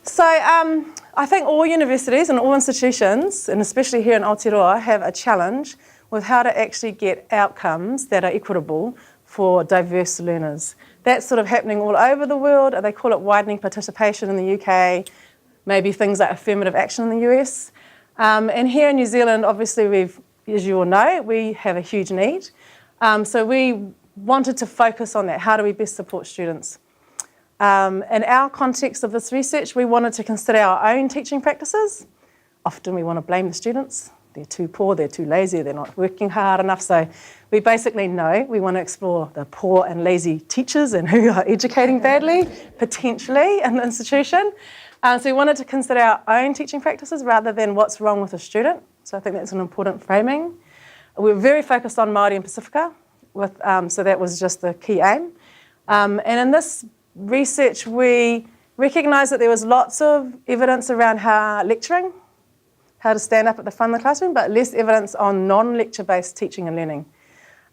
So I think all universities and all institutions, and especially here in Aotearoa, have a challenge with how to actually get outcomes that are equitable for diverse learners. That's sort of happening all over the world. They call it widening participation in the UK, maybe things like affirmative action in the US. And here in New Zealand, obviously, as you all know, we have a huge need. So we wanted to focus on that. How do we best support students? In our context of this research, we wanted to consider our own teaching practices. Often we want to blame the students. They're too poor, they're too lazy, they're not working hard enough. So we basically know we want to explore the poor and lazy teachers and who are educating badly, potentially, in the institution. So we wanted to consider our own teaching practices rather than what's wrong with a student. So I think that's an important framing. We're very focused on Māori and Pasifika, so that was just the key aim. And in this research, we recognised that there was lots of evidence around how lecturing, how to stand up at the front of the classroom, but less evidence on non-lecture-based teaching and learning.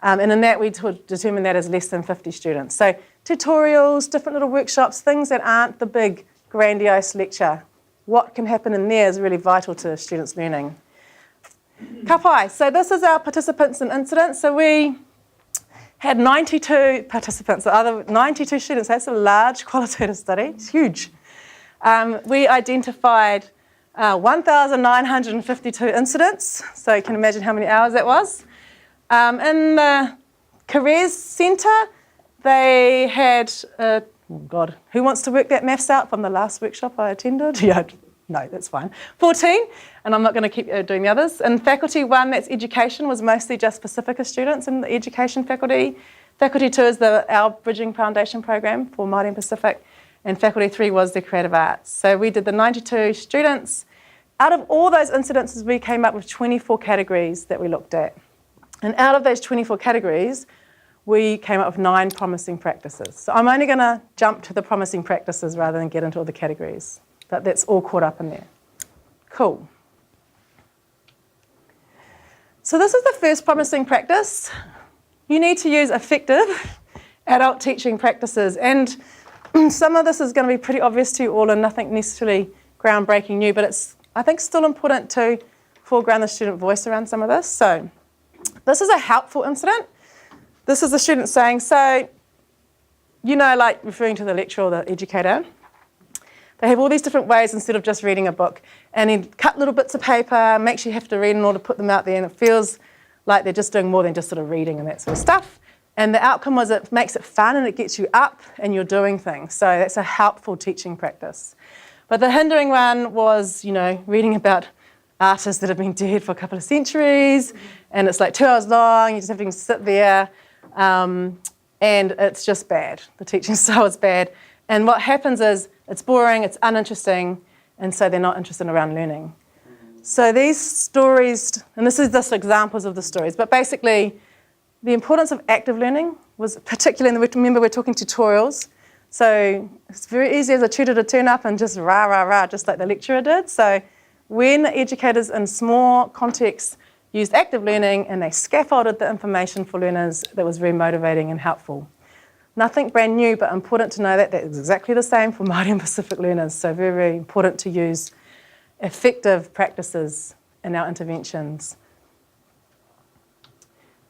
And in that, we determined that as less than 50 students. So tutorials, different little workshops, things that aren't the big, grandiose lecture. What can happen in there is really vital to students' learning. Ka pai. So this is our participants and incidents. So we had 92 participants, the other 92 students. That's a large qualitative study. It's huge. We identified 1,952 incidents. So you can imagine how many hours that was. In the Careers Centre, they had, oh God, who wants to work that maths out from the last workshop I attended? Yeah, no, that's fine. 14, and I'm not going to keep doing the others. And faculty 1, that's education, was mostly just Pasifika students in the education faculty. Faculty 2 is our Bridging Foundation program for Māori and Pacific. And faculty 3 was the creative arts. So we did the 92 students. Out of all those incidences, we came up with 24 categories that we looked at. And out of those 24 categories, we came up with 9 promising practices. So I'm only going to jump to the promising practices rather than get into all the categories. But that's all caught up in there. Cool. So this is the first promising practice. You need to use effective adult teaching practices. And some of this is going to be pretty obvious to you all and nothing necessarily groundbreaking new, but it's, I think, still important to foreground the student voice around some of this. So this is a helpful incident. This is the student saying, so, you know, like referring to the lecturer or the educator, they have all these different ways instead of just reading a book. And then cut little bits of paper, makes you have to read in order to put them out there, and it feels like they're just doing more than just sort of reading and that sort of stuff. And the outcome was it makes it fun and it gets you up and you're doing things. So that's a helpful teaching practice. But the hindering one was, you know, reading about artists that have been dead for a couple of centuries, and it's like 2 hours long, you just have to sit there, and it's just bad. The teaching style is bad. And what happens is it's boring, it's uninteresting, and so they're not interested around learning. So these stories, and this is just examples of the stories, but basically the importance of active learning was particularly, remember we're talking tutorials, so it's very easy as a tutor to turn up and just rah, rah, rah, just like the lecturer did. So when educators in small contexts used active learning and they scaffolded the information for learners, that was very motivating and helpful. Nothing brand new, but important to know that that's exactly the same for Māori and Pacific learners. So very, very important to use effective practices in our interventions.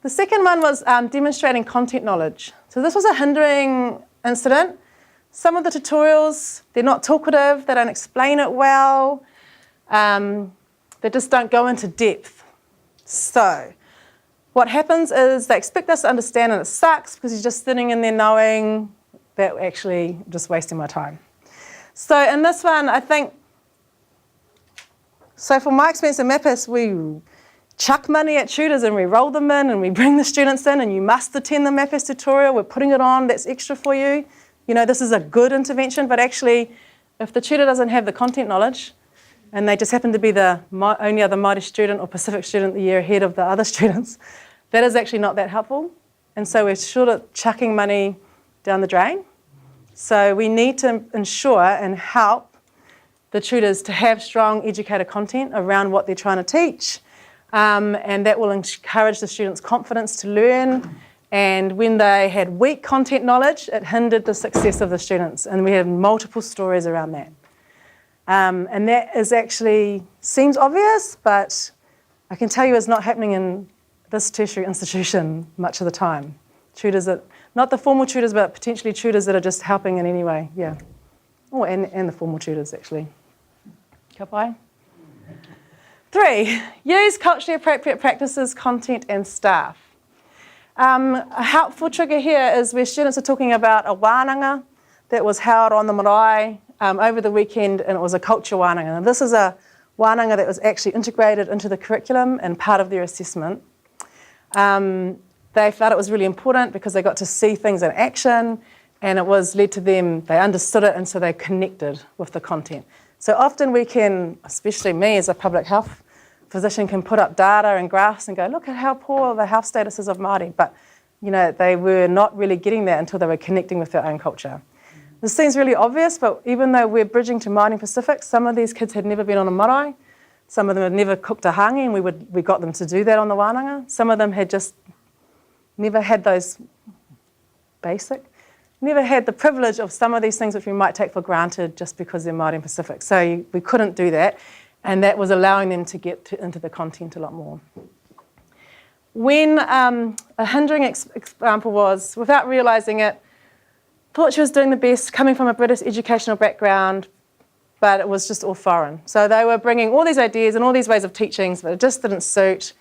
The second one was demonstrating content knowledge. So this was a hindering incident. Some of the tutorials, they're not talkative, they don't explain it well, they just don't go into depth. So what happens is they expect us to understand and it sucks because you're just sitting in there knowing that actually just wasting my time. So in this one, I think, so from my experience in MAPAS, we chuck money at tutors and we roll them in and we bring the students in and you must attend the MAPAS tutorial, we're putting it on, that's extra for you. You know, this is a good intervention, but actually if the tutor doesn't have the content knowledge and they just happen to be the only other Māori student or Pacific student the year ahead of the other students, that is actually not that helpful. And so we're sort of chucking money down the drain. So we need to ensure and help the tutors to have strong educator content around what they're trying to teach. And that will encourage the students' confidence to learn. And when they had weak content knowledge, it hindered the success of the students. And we have multiple stories around that. And that is actually, seems obvious, but I can tell you it's not happening in this tertiary institution much of the time. Tutors that, not the formal tutors, but potentially tutors that are just helping in any way, yeah. Oh, and the formal tutors, actually. Ka pai. 3, use culturally appropriate practices, content and staff. A helpful trigger here is where students are talking about a wānanga that was held on the marae over the weekend, and it was a culture wānanga. And this is a wānanga that was actually integrated into the curriculum and part of their assessment. They felt it was really important because they got to see things in action, and it was led to them, they understood it, and so they connected with the content. So often we can, especially me as a public health physician, can put up data and graphs and go, look at how poor the health status is of Māori. But, you know, they were not really getting that until they were connecting with their own culture. This seems really obvious, but even though we're bridging to Māori and Pacific, some of these kids had never been on a marae. Some of them had never cooked a hangi, and we got them to do that on the wānanga. Some of them had just never had those never had the privilege of some of these things which we might take for granted just because they're Māori and Pacific. So we couldn't do that, and that was allowing them to get into the content a lot more. When a hindering example was, without realising it, thought she was doing the best, coming from a British educational background, but it was just all foreign. So they were bringing all these ideas and all these ways of teaching, but it just didn't suit,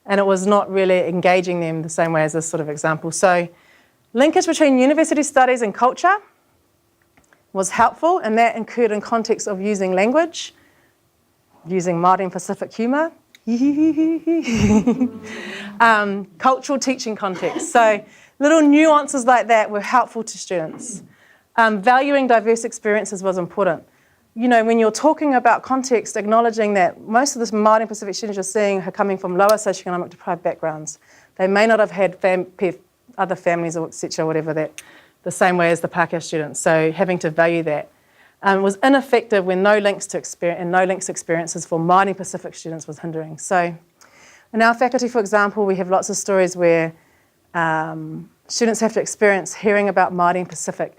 and it was not really engaging them the same way as this sort of example. So linkage between university studies and culture was helpful, and that incurred in context of using language, using Māori and Pacific humour, cultural teaching context. So little nuances like that were helpful to students. Valuing diverse experiences was important. You know, when you're talking about context, acknowledging that most of the Māori and Pacific students you're seeing are coming from lower socioeconomic deprived backgrounds. They may not have had other families or etc. whatever that, the same way as the Pākehā students. So having to value that was ineffective when no links to experiences for Māori and Pacific students was hindering. So in our faculty, for example, we have lots of stories where students have to experience hearing about Māori and Pacific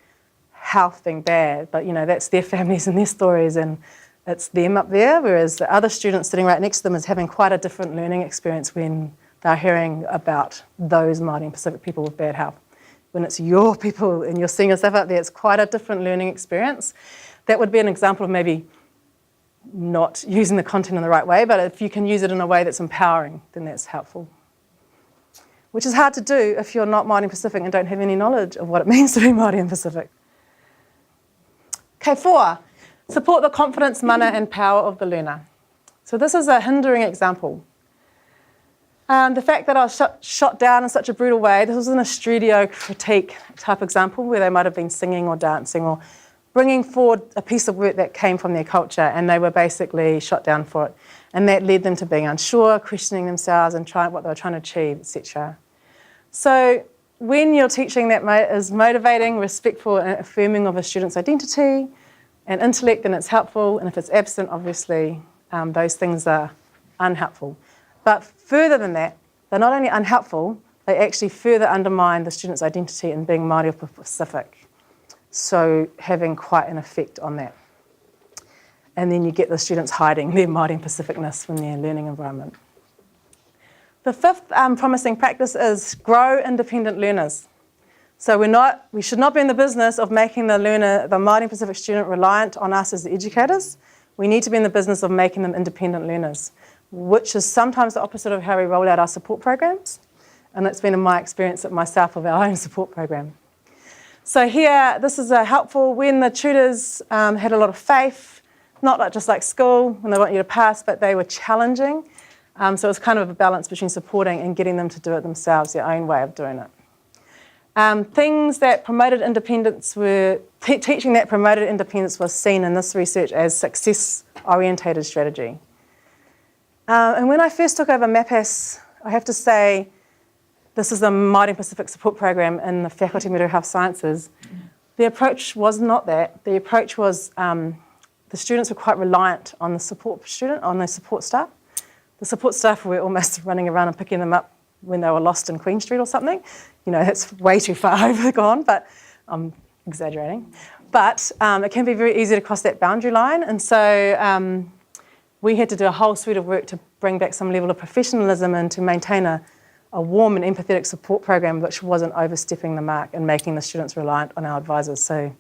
health being bad, but you know, that's their families and their stories, and it's them up there, whereas the other students sitting right next to them is having quite a different learning experience when they're hearing about those Māori and Pacific people with bad health. When it's your people and you're seeing yourself up there, it's quite a different learning experience. That would be an example of maybe not using the content in the right way, but if you can use it in a way that's empowering, then that's helpful. Which is hard to do if you're not Māori and Pacific and don't have any knowledge of what it means to be Māori and Pacific. Okay, 4, support the confidence, mana and power of the learner. So this is a hindering example. The fact that I was shot down in such a brutal way, this was in a studio critique type example where they might have been singing or dancing or bringing forward a piece of work that came from their culture, and they were basically shot down for it. And that led them to being unsure, questioning themselves and trying what they were trying to achieve, etc. So when you're teaching that is motivating, respectful and affirming of a student's identity and intellect, then it's helpful. And if it's absent, obviously, those things are unhelpful. But further than that, they're not only unhelpful, they actually further undermine the student's identity in being Māori or Pacific. So having quite an effect on that. And then you get the students hiding their Māori and Pacificness from their learning environment. The 5th promising practice is grow independent learners. So we should not be in the business of making the learner, the Māori and Pacific student, reliant on us as the educators. We need to be in the business of making them independent learners, which is sometimes the opposite of how we roll out our support programs. And that's been in my experience at myself of our own support program. So here, this is helpful when the tutors had a lot of faith, not just like school, when they want you to pass, but they were challenging. So it was kind of a balance between supporting and getting them to do it themselves, their own way of doing it. Things that promoted independence were, teaching that promoted independence was seen in this research as success-orientated strategy. And when I first took over MAPAS, I have to say, this is the Māori and Pacific support program in the Faculty of Mental Health Sciences. The approach was not that. The approach was the students were quite reliant on the support staff. The support staff were almost running around and picking them up when they were lost in Queen Street or something. You know, it's way too far overgone, but I'm exaggerating. But it can be very easy to cross that boundary line. And so we had to do a whole suite of work to bring back some level of professionalism and to maintain a warm and empathetic support program which wasn't overstepping the mark and making the students reliant on our advisors. So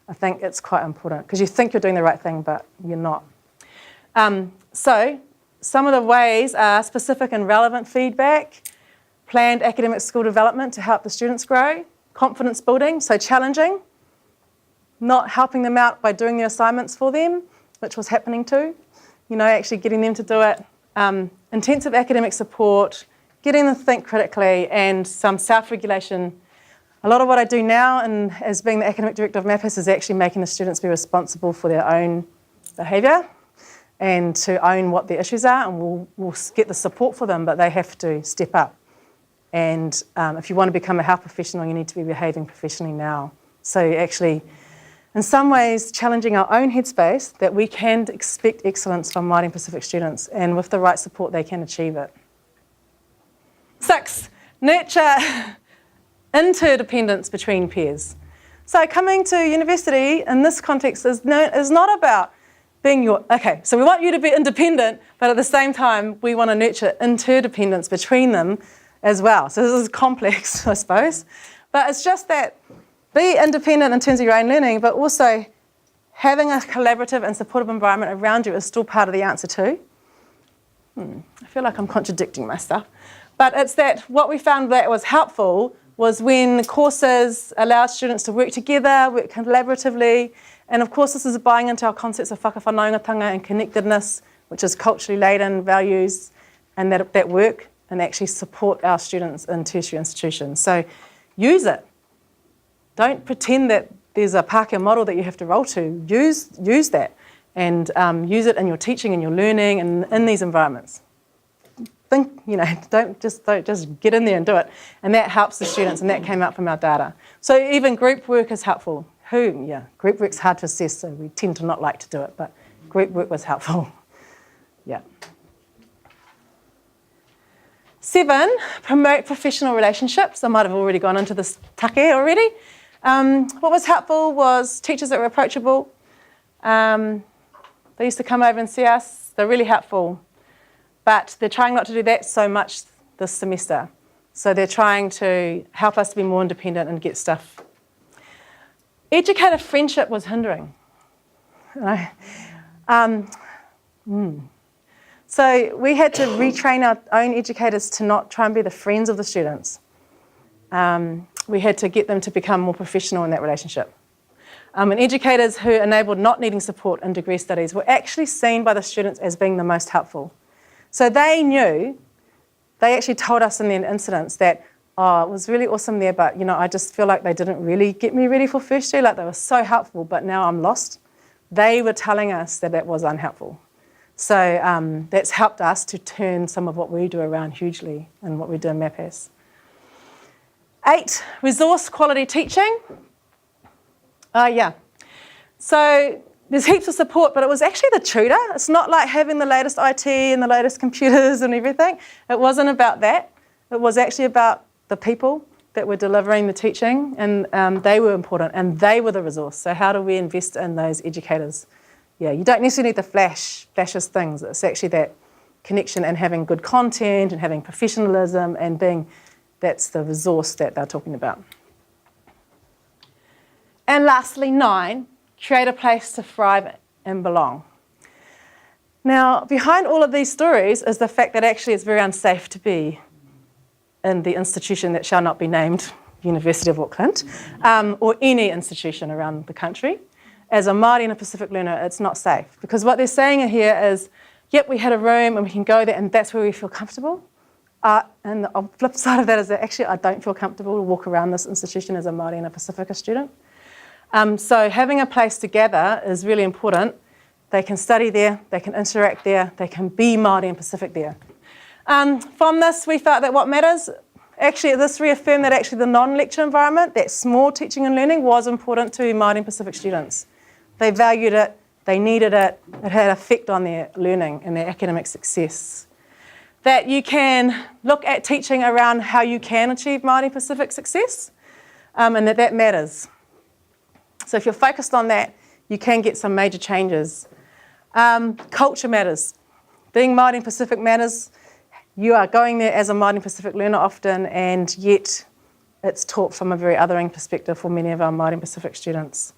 I think it's quite important because you think you're doing the right thing, but you're not. So some of the ways are specific and relevant feedback, planned academic skill development to help the students grow, confidence building, so challenging, not helping them out by doing their assignments for them, which was happening too, actually getting them to do it, intensive academic support, getting them to think critically, and some self-regulation. A lot of what I do now, and as being the academic director of MAPIS, is actually making the students be responsible for their own behaviour and to own what the issues are, and we'll get the support for them, but they have to step up. And if you want to become a health professional, you need to be behaving professionally now. So actually, in some ways, challenging our own headspace that we can expect excellence from Māori and Pacific students, and with the right support, they can achieve it. 6, nurture interdependence between peers. So coming to university in this context is not about being so we want you to be independent, but at the same time, we want to nurture interdependence between them as well. So this is complex, I suppose. But it's just that be independent in terms of your own learning, but also having a collaborative and supportive environment around you is still part of the answer too. I feel like I'm contradicting myself. But it's that what we found that was helpful was when courses allowed students to work together, work collaboratively, and of course this is buying into our concepts of whakawhanaungatanga and connectedness, which is culturally laden values, and that work and actually support our students in tertiary institutions. So use it. Don't pretend that there's a Pākehā model that you have to roll to. Use that and use it in your teaching and your learning and in these environments. Don't just get in there and do it. And that helps the students, and that came out from our data. So even group work is helpful. Group work's hard to assess, so we tend to not like to do it, but group work was helpful. 7, promote professional relationships. I might have already gone into this take already. What was helpful was teachers that were approachable. They used to come over and see us. They're really helpful. But they're trying not to do that so much this semester. So they're trying to help us to be more independent and get stuff. Educator friendship was hindering. So we had to retrain our own educators to not try and be the friends of the students. We had to get them to become more professional in that relationship. And educators who enabled not needing support in degree studies were actually seen by the students as being the most helpful. So they actually told us in the incidents that, it was really awesome there, but I just feel like they didn't really get me ready for first year, like they were so helpful, but now I'm lost. They were telling us that was unhelpful. So that's helped us to turn some of what we do around hugely and what we do in MAPIS. 8, resource quality teaching. So there's heaps of support, but it was actually the tutor. It's not like having the latest IT and the latest computers and everything. It wasn't about that. It was actually about the people that were delivering the teaching, and they were important, and they were the resource. So how do we invest in those educators? You don't necessarily need the flashiest things. It's actually that connection and having good content and having professionalism and that's the resource that they're talking about. And lastly, 9, create a place to thrive and belong. Now, behind all of these stories is the fact that actually it's very unsafe to be in the institution that shall not be named, University of Auckland, or any institution around the country. As a Māori and a Pacific learner, it's not safe. Because what they're saying here is, we had a room and we can go there and that's where we feel comfortable. And the flip side of that is that actually I don't feel comfortable to walk around this institution as a Māori and a Pasifika student. So having a place to gather is really important. They can study there, they can interact there, they can be Māori and Pacific there. From this, we felt that what matters, actually this reaffirmed that actually the non-lecture environment, that small teaching and learning was important to Māori and Pacific students. They valued it, they needed it, it had an effect on their learning and their academic success. That you can look at teaching around how you can achieve Māori Pacific success, and that matters. So if you're focused on that, you can get some major changes. Culture matters. Being Māori and Pacific matters. You are going there as a Māori and Pacific learner often, and yet it's taught from a very othering perspective for many of our Māori and Pacific students.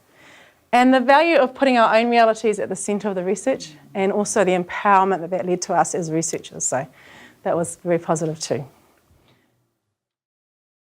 And the value of putting our own realities at the centre of the research, and also the empowerment that led to us as researchers. So that was very positive too.